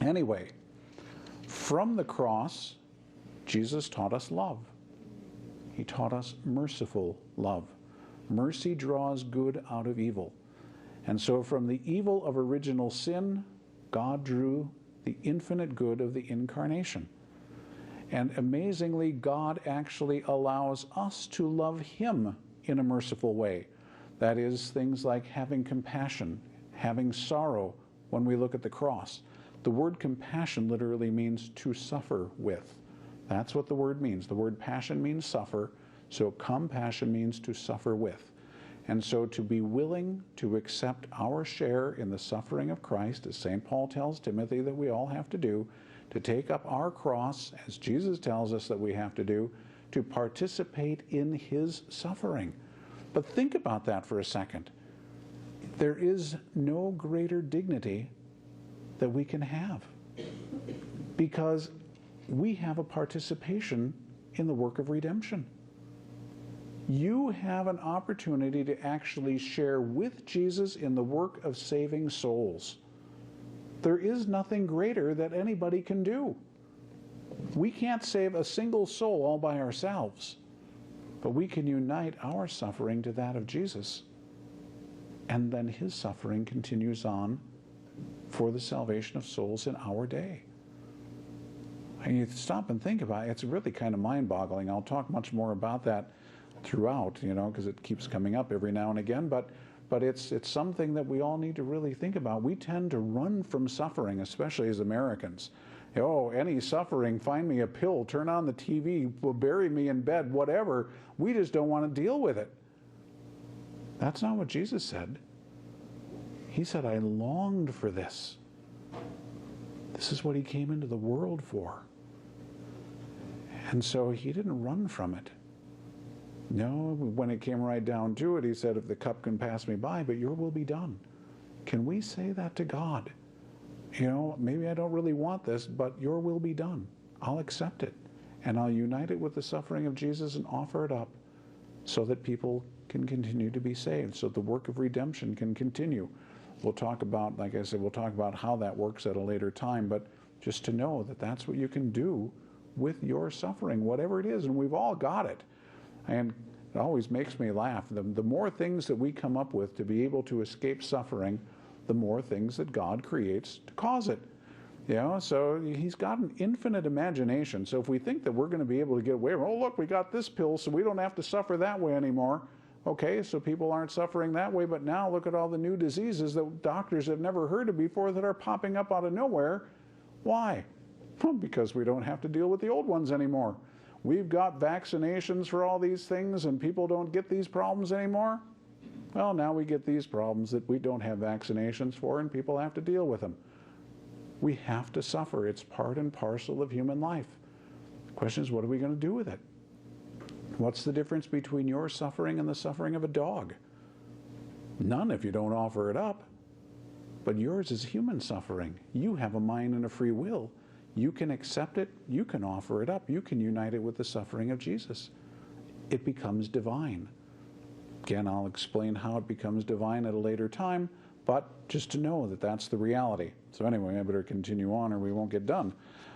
Anyway, from the cross, Jesus taught us love. He taught us merciful love. Mercy draws good out of evil. And so from the evil of original sin, God drew the infinite good of the incarnation. And amazingly, God actually allows us to love Him in a merciful way. That is, things like having compassion, having sorrow when we look at the cross. The word compassion literally means to suffer with. That's what the word means. The word passion means suffer, so compassion means to suffer with. And so to be willing to accept our share in the suffering of Christ, as St. Paul tells Timothy that we all have to do, to take up our cross, as Jesus tells us that we have to do, to participate in His suffering. But think about that for a second. There is no greater dignity that we can have, because we have a participation in the work of redemption. You have an opportunity to actually share with Jesus in the work of saving souls. There is nothing greater that anybody can do. We can't save a single soul all by ourselves, but we can unite our suffering to that of Jesus, and then His suffering continues on for the salvation of souls in our day. And you stop and think about it, it's really kind of mind-boggling. I'll talk much more about that throughout, because it keeps coming up every now and again, but it's something that we all need to really think about. We tend to run from suffering, especially as Americans. Oh, any suffering, find me a pill, turn on the TV, bury me in bed, whatever. We just don't want to deal with it. That's not what Jesus said. He said, I longed for this. This is what He came into the world for. And so He didn't run from it. No, when it came right down to it, He said, if the cup can pass me by, but your will be done. Can we say that to God? Maybe I don't really want this, but your will be done. I'll accept it. And I'll unite it with the suffering of Jesus and offer it up so that people can continue to be saved, so the work of redemption can continue. We'll talk about, like I said, we'll talk about how that works at a later time, but just to know that that's what you can do with your suffering, whatever it is, and we've all got it. And it always makes me laugh. The more things that we come up with to be able to escape suffering, the more things that God creates to cause it. So He's got an infinite imagination. So if we think that we're going to be able to get away, oh, look, we got this pill, so we don't have to suffer that way anymore. Okay, so people aren't suffering that way, but now look at all the new diseases that doctors have never heard of before that are popping up out of nowhere. Why? Well, because we don't have to deal with the old ones anymore. We've got vaccinations for all these things and people don't get these problems anymore. Well, now we get these problems that we don't have vaccinations for and people have to deal with them. We have to suffer. It's part and parcel of human life. The question is, what are we going to do with it? What's the difference between your suffering and the suffering of a dog? None if you don't offer it up. But yours is human suffering. You have a mind and a free will. You can accept it. You can offer it up. You can unite it with the suffering of Jesus. It becomes divine. Again, I'll explain how it becomes divine at a later time, but just to know that that's the reality. So anyway, I better continue on or we won't get done.